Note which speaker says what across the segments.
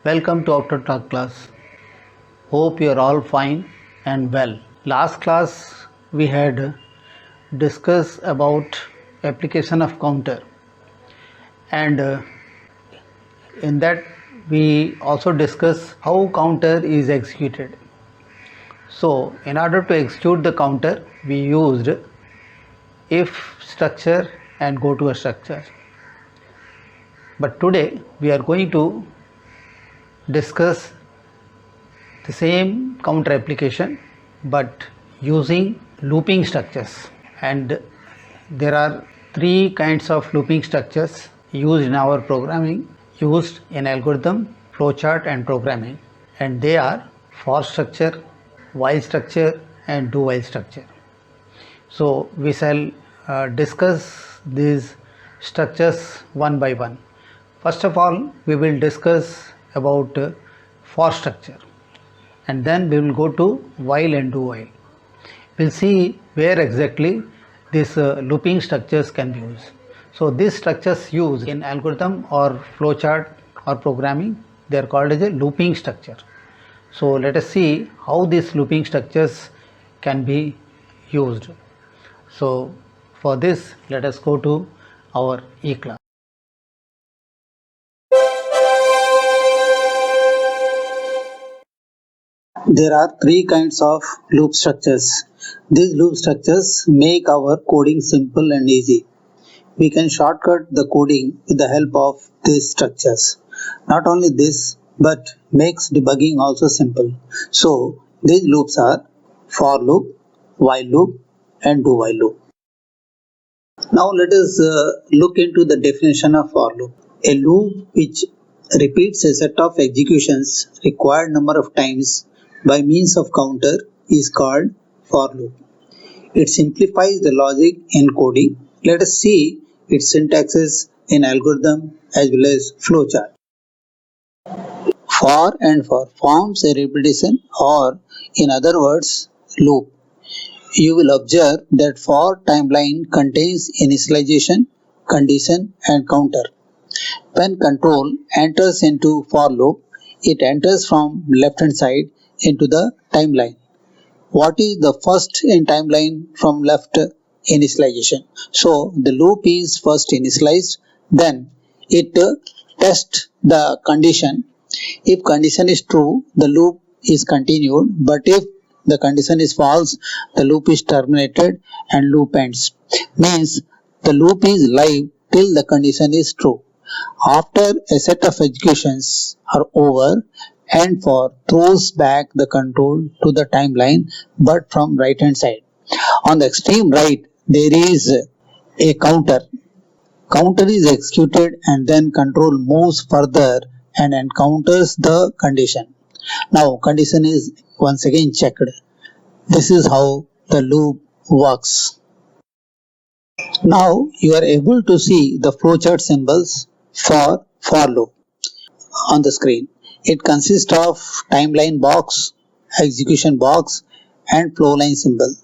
Speaker 1: Welcome to After Talk class. Hope you are all fine and well. Last class we had discussed about application of counter, and in that we also discuss how counter is executed. So in order to execute the counter we used if structure and go to a structure. But today we are going to discuss the same counter application but using looping structures, and there are three kinds of looping structures used in our programming, used in algorithm, flowchart and programming, and they are for structure, while structure and do while structure. So we shall discuss these structures one by one. First of all, we will discuss about for structure, and then we will go to while and do while. We'll see where exactly these looping structures can be used. So these structures used in algorithm or flowchart or programming, they are called as a looping structure. So let us see how these looping structures can be used. So for this, let us go to our e-class. There are three kinds of loop structures. These loop structures make our coding simple and easy. We can shortcut the coding with the help of these structures. Not only this, but makes debugging also simple. So these loops are for loop, while loop and do while loop. Now let us look into the definition of for loop. A loop which repeats a set of executions required number of times by means of counter is called for loop. It simplifies the logic in coding. Let us see its syntaxes in algorithm as well as flowchart. For and for forms a repetition, or in other words loop. You will observe that for timeline contains initialization, condition and counter. When control enters into for loop, it enters from left hand side into the timeline. What is the first in timeline from left? Initialization. So the loop is first initialized, then it tests the condition. If condition is true, the loop is continued, but if the condition is false, the loop is terminated and loop ends. Means the loop is live till the condition is true. After a set of executions are over, and for throws back the control to the timeline but from right hand side. On the extreme right, there is a counter. Counter is executed and then control moves further and encounters the condition. Now condition is once again checked. This is how the loop works. Now you are able to see the flowchart symbols for loop on the screen. It consists of timeline box, execution box and flowline symbol.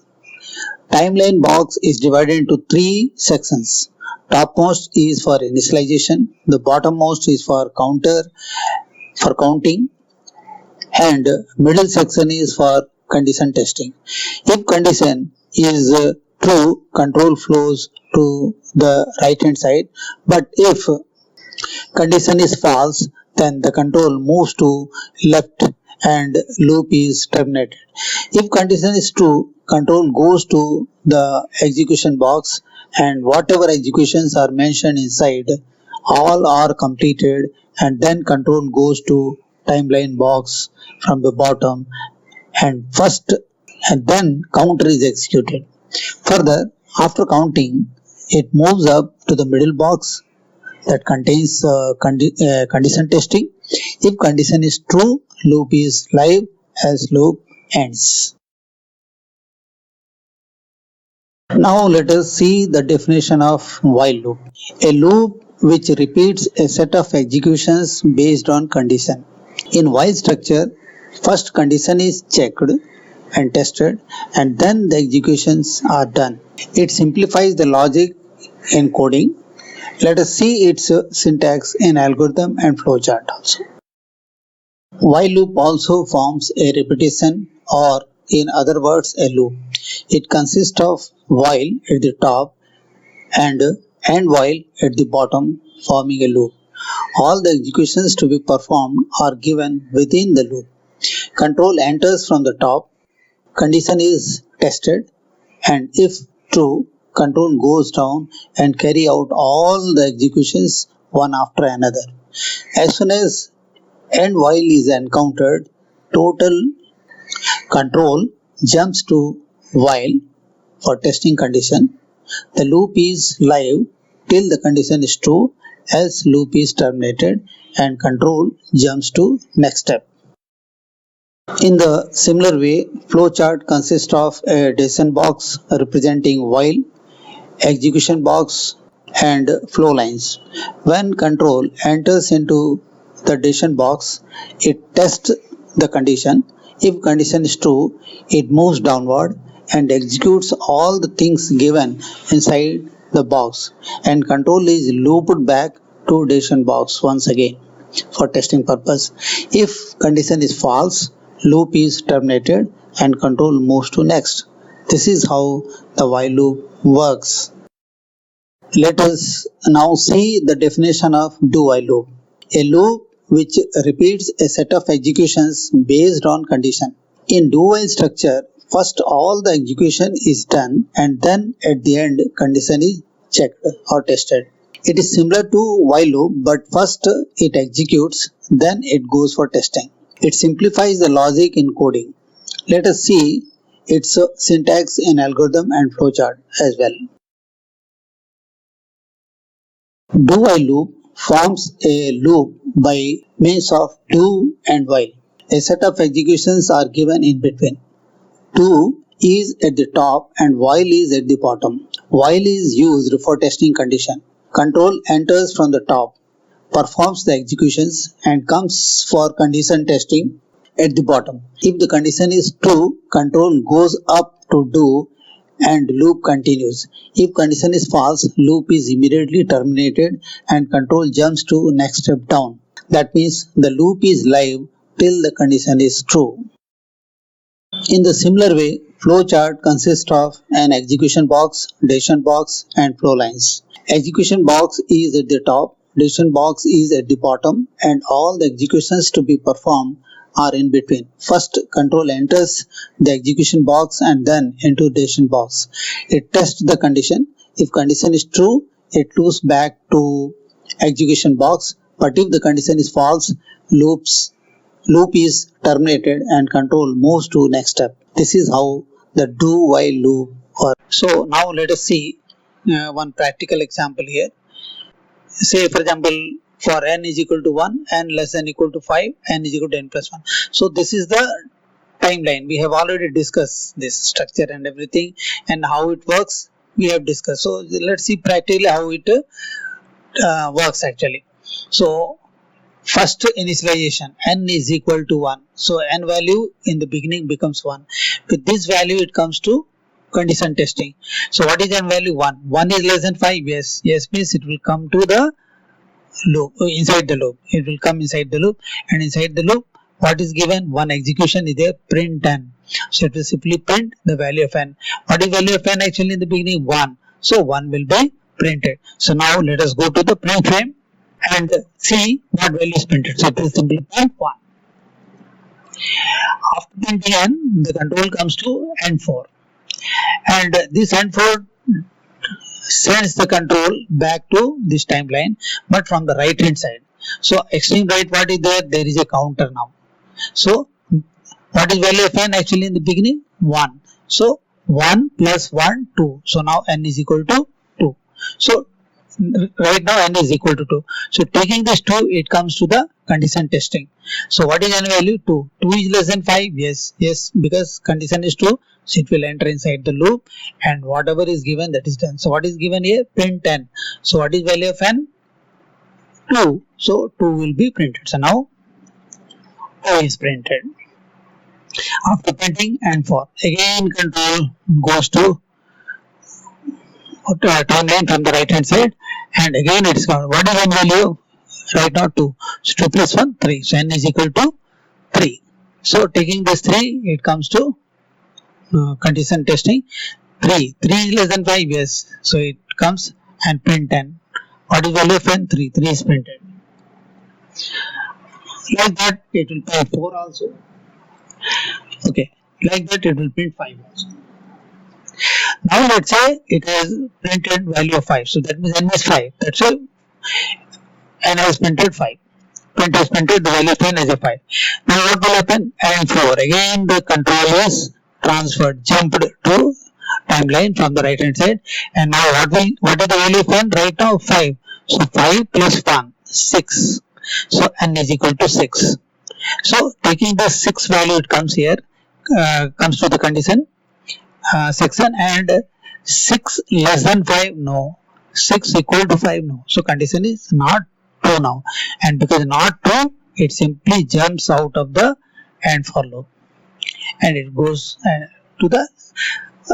Speaker 1: Timeline box is divided into three sections. Topmost is for initialization, the bottommost is for counting, and middle section is for condition testing. If condition is true, control flows to the right hand side, but if condition is false, then the control moves to left and loop is terminated. If condition is true, control goes to the execution box and whatever executions are mentioned inside, all are completed, and then control goes to timeline box from the bottom and then counter is executed. Further, after counting, it moves up to the middle box that contains condition testing. If condition is true, loop is live as loop ends. Now let us see the definition of while loop. A loop which repeats a set of executions based on condition. In while structure, first condition is checked and tested and then the executions are done. It simplifies the logic in coding. Let us see its syntax in algorithm and flowchart also. While loop also forms a repetition, or in other words a loop. It consists of while at the top and while at the bottom, forming a loop. All the executions to be performed are given within the loop. Control enters from the top, condition is tested, and if true, control goes down and carry out all the executions one after another. As soon as and while is encountered, total control jumps to while for testing condition. The loop is live till the condition is true, else loop is terminated and control jumps to next step. In the similar way, flowchart consists of a decision box representing while, execution box and flow lines. When control enters into the decision box, it tests the condition. If condition is true, it moves downward and executes all the things given inside the box, and control is looped back to decision box once again for testing purpose. If condition is false, loop is terminated and control moves to next. This is how the while loop works. Let us now see the definition of do while loop. A loop which repeats a set of executions based on condition. In do while structure, first all the execution is done and then at the end condition is checked or tested. It is similar to while loop, but first it executes, then it goes for testing. It simplifies the logic in coding. Let us see its syntax in algorithm and flowchart as well. Do while loop forms a loop by means of do and while. A set of executions are given in between. Do is at the top and while is at the bottom. While is used for testing condition. Control enters from the top, performs the executions and comes for condition testing at the bottom. If the condition is true, control goes up to do and loop continues. If condition is false, loop is immediately terminated and control jumps to next step down. That means the loop is live till the condition is true. In the similar way, flowchart consists of an execution box, decision box and flow lines. Execution box is at the top, decision box is at the bottom and all the executions to be performed are in between. First, control enters the execution box and then into decision box. It tests the condition. If condition is true, it loops back to execution box. But if the condition is false, loop is terminated and control moves to next step. This is how the do while loop works. So now let us see one practical example here. Say for example, for n is equal to 1, n less than equal to 5, n is equal to n plus 1. So this is the timeline. We have already discussed this structure and everything and how it works we have discussed. So let's see practically how it works actually. So first initialization, n is equal to 1. So n value in the beginning becomes 1. With this value it comes to condition testing. So what is n value? 1. 1 is less than 5. Yes means it will come to the loop, inside the loop. It will come inside the loop, and inside the loop what is given? One execution is there, print n. So it will simply print the value of n. What is value of n actually in the beginning? 1. So 1 will be printed. So now let us go to the print frame and see what value is printed. So it will simply print 1. After printing n, the control comes to n4, and this n4 sends the control back to this timeline, but from the right hand side. So extreme right, what is there? There is a counter now. So what is value of n actually in the beginning? 1. So 1 plus 1, 2. So now n is equal to 2. So right now n is equal to 2. So taking this 2, it comes to the condition testing. So what is n value? 2. 2 is less than 5. Yes, because condition is true. So it will enter inside the loop and whatever is given, that is done. So what is given here? Print n. So what is value of n? 2. So 2 will be printed. So now 2 is printed. After printing n4, again control goes to timeline from the right hand side and again it is counted. What is n value? Right now 2. So 2 plus 1, 3. So n is equal to
Speaker 2: So taking this 3, it comes to condition testing. 3 is less than 5, yes. So it comes and print 10. What is value of n? 3 is printed. Like that it will print 4 also. Okay, like that it will print 5 also. Now let's say it has printed value of 5. So that means n is 5. That's why n has printed 5. Print has printed the value of n as a 5. Now what will happen? And 4. Again the control is transferred, jumped to timeline from the right hand side. And now what is the value of n right now? 5. So 5 plus 1, 6. So n is equal to 6. So taking the 6 value, it comes here, comes to the condition section, and 6 less than 5, no. 6 equal to 5, no. So condition is not true now, and because not true, it simply jumps out of the and for loop, and it goes to the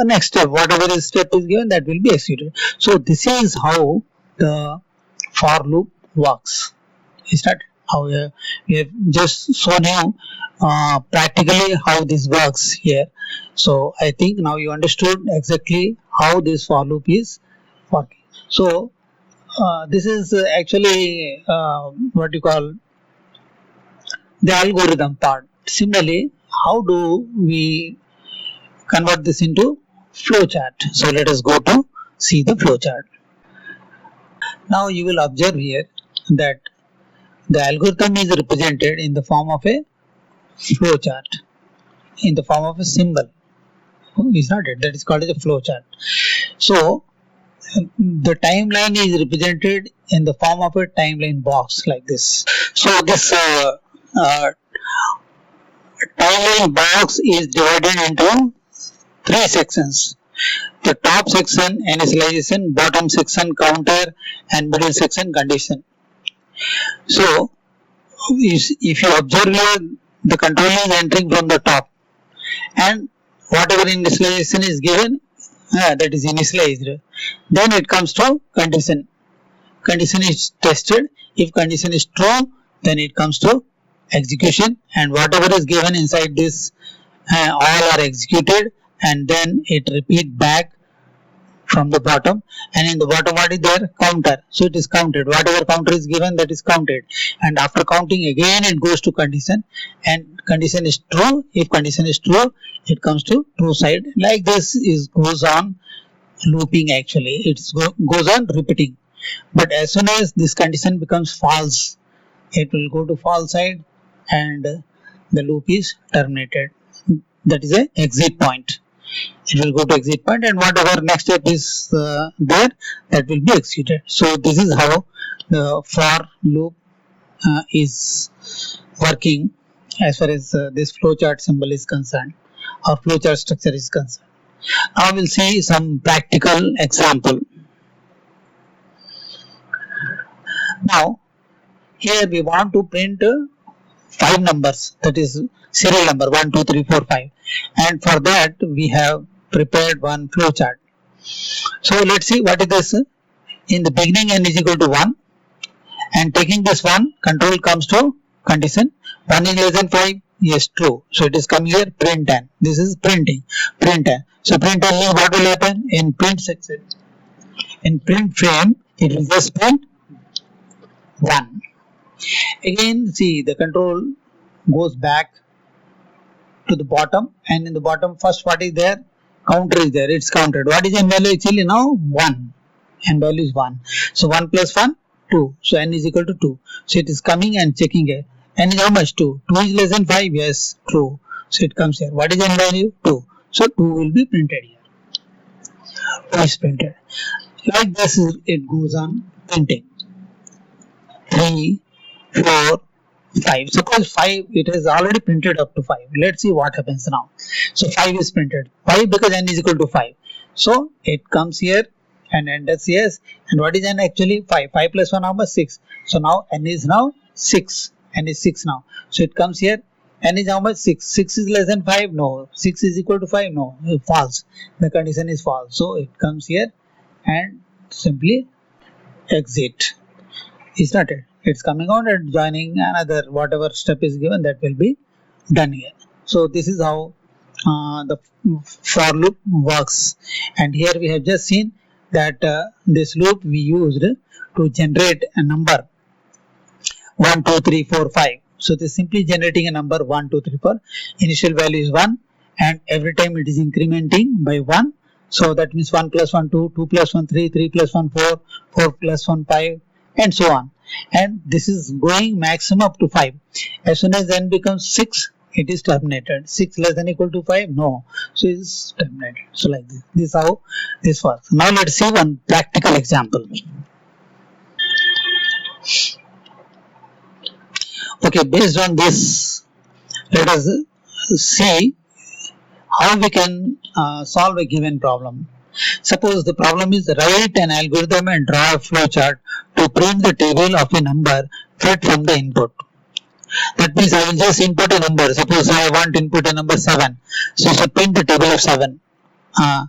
Speaker 2: next step. Whatever step is given, that will be executed. So this is how the for loop works. Is that how we have just shown you practically how this works here. So I think now you understood exactly how this for loop is working. So this is actually what you call the algorithm part. Similarly, how do we convert this into flowchart? So let us go to see the flowchart. Now you will observe here that the algorithm is represented in the form of a flowchart, in the form of a symbol. Is not it? That is called as a flowchart. So the timeline is represented in the form of a timeline box like this. So this timeline box is divided into 3 sections. The top section initialization, bottom section counter, and middle section condition. So if you observe here, the control is entering from the top, and whatever initialization is given, that is initialized. Then it comes to condition. Condition is tested. If condition is true, then it comes to execution, and whatever is given inside this, all are executed, and then it repeat back from the bottom, and in the bottom what is there? Counter. So it is counted. Whatever counter is given, that is counted, and after counting again it goes to condition, and condition is true. If condition is true, it comes to true side. Like this is goes on looping. Actually it goes on repeating, but as soon as this condition becomes false, it will go to false side, and the loop is terminated. That is a exit point. It will go to exit point, and whatever next step is there, that will be executed. So this is how the for loop is working as far as this flowchart symbol is concerned, or flowchart structure is concerned. Now we'll see some practical example. Now here we want to print 5 numbers, that is serial number 1, 2, 3, 4, 5, and for that we have prepared one flowchart. So let's see what is this. In the beginning n is equal to 1, and taking this 1, control comes to condition. 1 is less than 5, yes, true. So it is coming here, print n. This is printing, print n. So print n means what will happen in print section. In print frame, it will just print 1. Again, see, the control goes back to the bottom, and in the bottom first what is there? Counter is there, it's counted. What is n value actually now? 1. N value is 1. So 1 plus 1, 2. So n is equal to 2. So it is coming and checking here. N is how much? 2. 2 is less than 5, yes, true. So it comes here. What is n value? 2. So 2 will be printed here. 2 is printed. Like this it goes on printing. 3, 4, 5. Suppose 5, it has already printed up to 5. Let's see what happens now. So 5 is printed. 5 because n is equal to 5. So it comes here and enters yes. And what is n actually? 5. 5 plus 1 how much? 6. So now n is now 6. N is 6 now. So it comes here. N is how much? 6. 6 is less than 5? No. 6 is equal to 5? No. False. The condition is false. So it comes here and simply exit. Is not it? It's coming out and joining another, whatever step is given, that will be done here. So this is how the for loop works. And here we have just seen that this loop we used to generate a number 1, 2, 3, 4, 5. So this is simply generating a number 1, 2, 3, 4. Initial value is 1 and every time it is incrementing by 1. So that means 1 plus 1, 2, 2 plus 1, 3, 3 plus 1, 4, 4 plus 1, 5 and so on. And this is going maximum up to 5. As soon as n becomes 6, it is terminated. 6 less than equal to 5? No. So it is terminated. So like this. This is how this works. Now let's see one practical example. Okay, based on this, let us see how we can solve a given problem. Suppose the problem is write an algorithm and draw a flowchart to print the table of a number fed from the input. That means I will just input a number. Suppose I want to input a number 7. So I should print the table of 7 up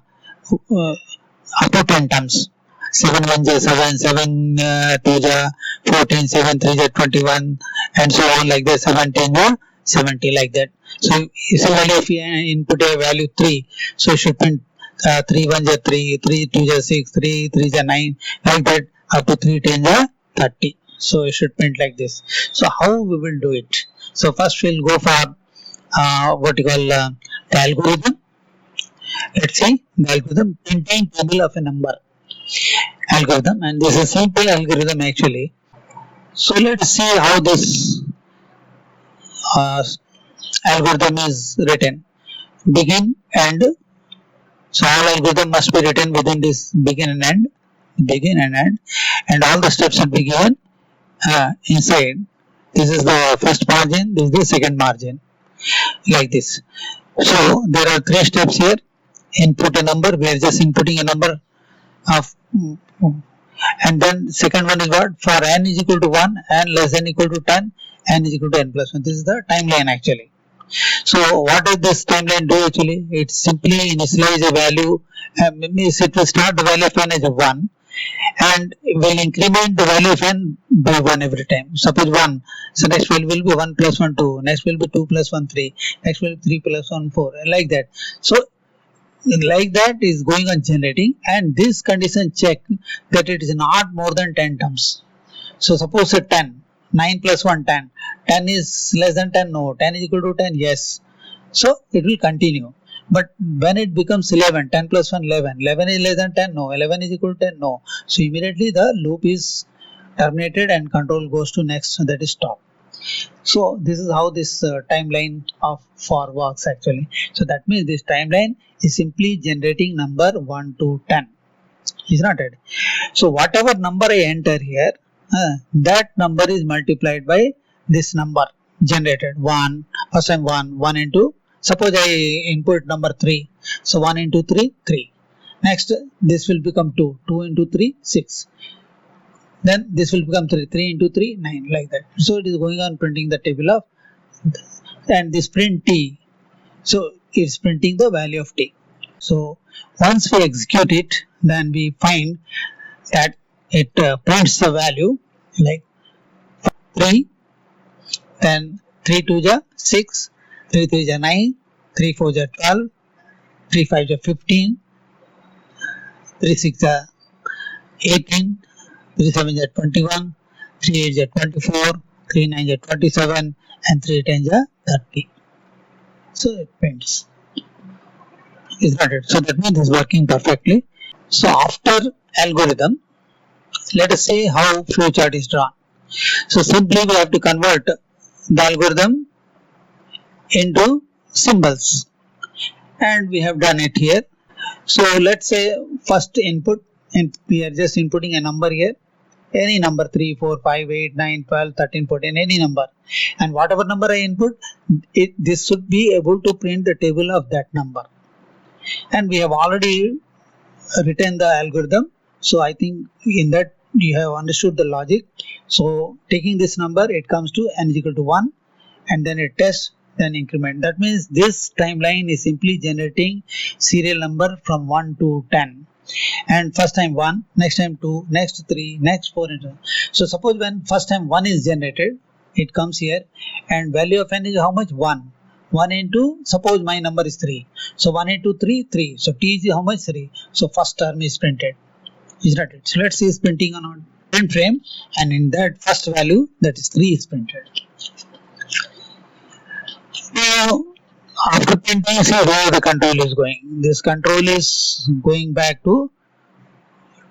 Speaker 2: to 10 times. 7 1 is 7, 7 2 is 14, 7 3 is 21 and so on like that, 17 is 70 like that. So similarly if you input a value 3, so you should print 3 1 is 3, 3 2 is 6, 3 3 is 9 like that up to 3 10 is 30. So you should print like this. So how we will do it? So first we'll go for what you call the algorithm. Let's see the algorithm printing table of a number algorithm, and this is a simple algorithm actually. So let's see how this algorithm is written. Begin and so all algorithm must be written within this begin and end, and all the steps should be given inside. This is the first margin, this is the second margin, like this. So there are 3 steps here. Input a number, we are just inputting a number of, and then second one is what? For n is equal to 1, n less than equal to 10, n is equal to n plus 1. This is the timeline actually. So what does this timeline do actually? It simply initialize a value, means it will start the value of n as a 1 and will increment the value of n by 1 every time. Suppose 1, so next value will be 1 plus 1 2, next will be 2 plus 1 3, next will be 3 plus 1 4, like that. So like that is going on generating, and this condition check that it is not more than 10 terms. So suppose a 10, 9 plus 1 10, 10 is less than 10, no, 10 is equal to 10, yes. So it will continue. But when it becomes 11, 10 plus 1 11, 11 is less than 10, no, 11 is equal to 10, no. So immediately the loop is terminated and control goes to next, so that is stop. So this is how this timeline of for works actually. So that means this timeline is simply generating number 1 to 10, is not it? So whatever number I enter here, that number is multiplied by this number generated. 1, first time 1 into, suppose I input number 3, so 1 into 3 3. Next this will become 2, 2 into 3 6. Then this will become 3, 3 into 3 9, like that. So it is going on printing the table of, and this print t, so it's printing the value of t. So once we execute it, then we find that it prints the value like 3, then 3 2 is 6, 3 3 is 9, 3 4 is 12, 3 5 is 15, 3 6 is 18, 3 7 is 21, 3 8 is 24, 3 9 is 27, and 3 10 is 30. So it prints. Is not it? So that means it's working perfectly. So after algorithm, let us see how flowchart is drawn. So simply we have to convert the algorithm into symbols, and we have done it here. So let's say first input, and we are just inputting a number here, any number 3 4 5 8 9 12 13 14, any number, and whatever number I input, this should be able to print the table of that number. And we have already written the algorithm, so I think in that you have understood the logic. So taking this number, it comes to n is equal to 1, and then it tests, then increment. That means this timeline is simply generating serial number from 1 to 10, and first time 1, next time 2, next 3, next 4 and so on. So suppose when first time 1 is generated, it comes here, and value of n is how much? 1. 1 into, suppose my number is 3. So 1 into 3, 3. So t is how much? 3. So first term is printed. Is not it? So let's see is printing on our print frame, and in that first value, that is 3 is printed. Now, after printing, see where the control is going. This control is going back to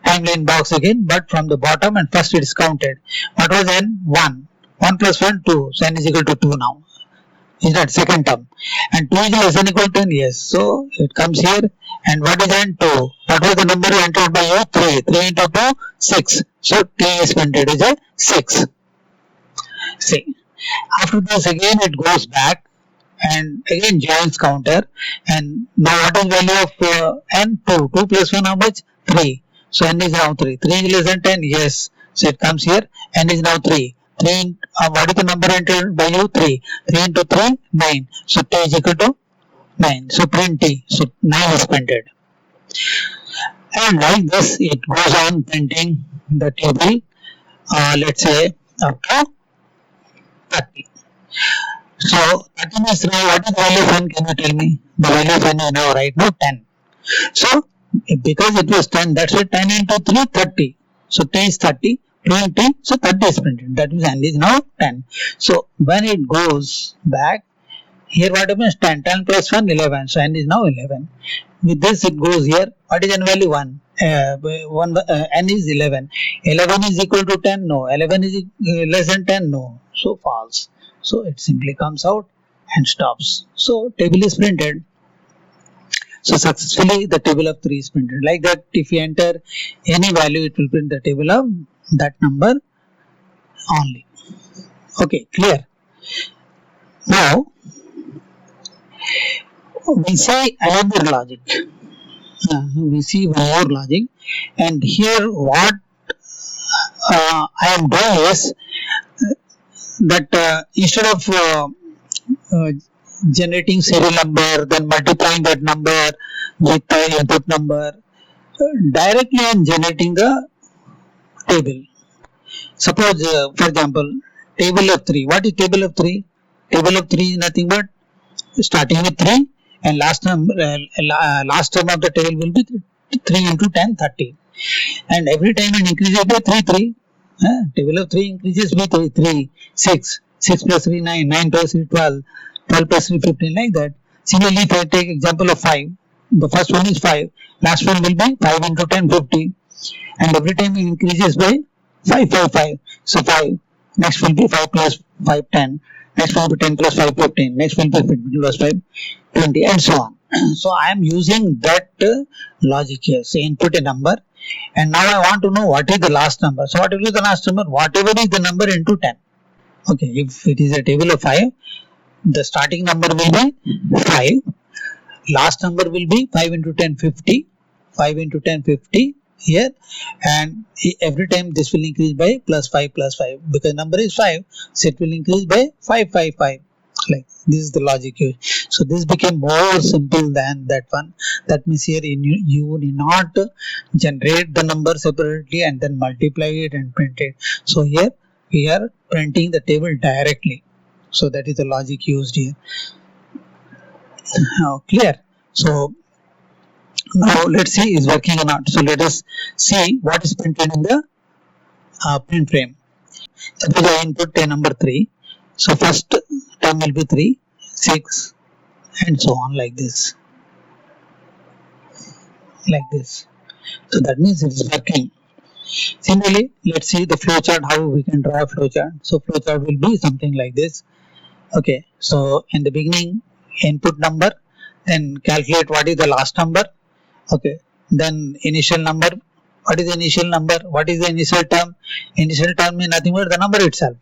Speaker 2: timeline box again, but from the bottom, and first it is counted. What was n? 1. 1 plus 1, 2. So n is equal to 2 now. Is that second term? And 2 is less than equal to n? Yes. So it comes here. And what is n? 2. What was the number entered by you? 3. 3 into 2, 6. So t is printed as a 6. See. After this again it goes back and again joins counter. And now what is value of n? 2. 2 plus 1 how much? 3. So n is now 3. 3 is less than 10? Yes. So it comes here. N is now 3. 3 what is the number entered by you? 3. 3 into 3, 9. So t is equal to 9. So print t. So 9 is printed. And like this, it goes on printing the table, let's say up to 30. So 30 means now what is the value of n? Can you tell me? The value of n is now right now 10. So because it was 10, that's why 10 into 3, 30. So t is 30. Print t, so 30 is printed. That means n is now 10. So when it goes back, here what happens? 10. 10 plus 1, 11. So n is now 11. With this it goes here. What is n value? 1. N is 11. 11 is equal to 10? No. 11 is less than 10? No. So false. So it simply comes out and stops. So table is printed. So successfully the table of 3 is printed. Like that, if you enter any value, it will print the table of that number only. Okay, clear. Now we see another logic. We see one more logic, and here what I am doing is that instead of generating serial number, then multiplying that number with the input number, directly I am generating the table. Suppose, for example, table of 3. What is table of 3? Table of 3 is nothing but starting with 3 and last term of the table will be 3 into 10, 30. And every time it increases by 3, 3. Table of 3 increases by 3, 3, 6. 6 plus 3, 9. 9 plus 3, 12. 12 plus 3, 15, like that. Similarly, if I take example of 5, the first one is 5, last one will be 5 into 10, 50, and every time it increases by 5, 5, 5. So 5, next will be 5 plus 5, 10, next will be 10 plus 5, 15, next will be 15 plus 5, 20, and so on. So I am using that logic here. Say input a number, and now I want to know what is the last number. So what will be the last number? Whatever is the number into 10. Okay, if it is a table of 5, the starting number will be 5, last number will be 5 into 10, 50, 5 into 10, 50 here, and every time this will increase by plus 5 plus 5, because number is 5, so it will increase by 5, 5, 5. Like this is the logic used. So this became more simple than that one. That means here you need not generate the number separately and then multiply it and print it. So here we are printing the table directly. So that is the logic used here. Now clear. So now let's see is working or not. So let us see what is printed in the print frame. Suppose I input a number 3. So first term will be 3, 6, and so on, like this. Like this. So that means it is working. Similarly, let's see the flowchart, how we can draw a flowchart. So flowchart will be something like this. Okay, so in the beginning, input number, then calculate what is the last number. Okay, then initial number. What is the initial number? What is the initial term? Initial term means nothing but the number itself.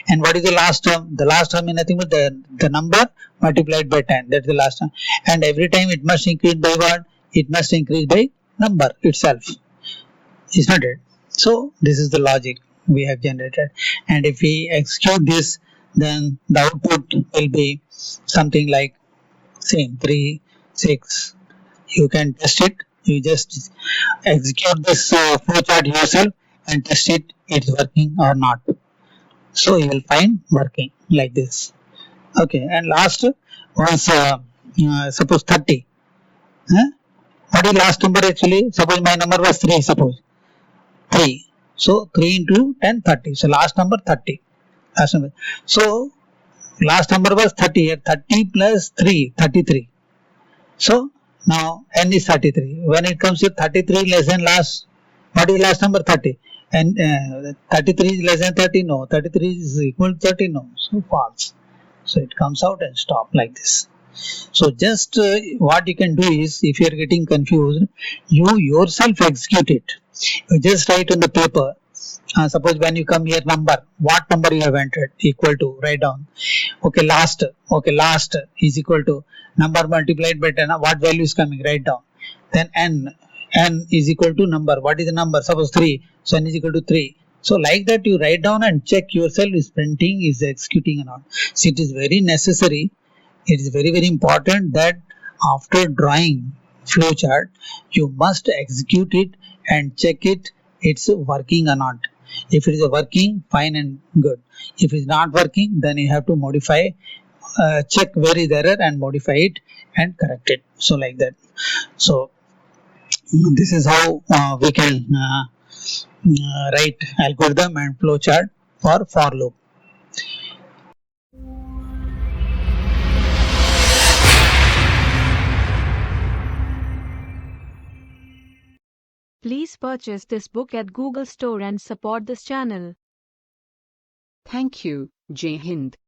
Speaker 2: And what is the last term? The last term is nothing but the number multiplied by 10. That's the last term. And every time it must increase by what? It must increase by number itself. Is not it? So this is the logic we have generated. And if we execute this, then the output will be something like same 3, 6. You can test it. You just execute this flowchart yourself and test it. It's working or not. So you will find working like this. Okay, and last was suppose 30. Huh? What is last number actually? Suppose my number was 3, suppose 3. So 3 into 10, 30. So last number 30. Last number. So last number was 30 here. 30 plus 3, 33. So now n is 33. When it comes to 33 less than last, what is last number? 30. And 33 is less than 30? No. 33 is equal to 30? No. So false. So it comes out and stop like this. So just what you can do is, if you are getting confused, you yourself execute it. You just write on the paper. Suppose when you come here, number, what number you have entered, equal to, write down. Okay, last is equal to number multiplied by 10. What value is coming? Write down. Then n is equal to number. What is the number? Suppose 3. So n is equal to 3. So like that you write down and check yourself is printing, is executing or not. So it is very necessary. It is very, very important that after drawing flowchart, you must execute it and check it's working or not. If it is working, fine and good. If it is not working, then you have to modify, check where is the error and modify it and correct it. So like that. So this is how we can write algorithm and flowchart for loop.
Speaker 3: Please purchase this book at Google Store and support this channel.
Speaker 4: Thank you. Jai Hind.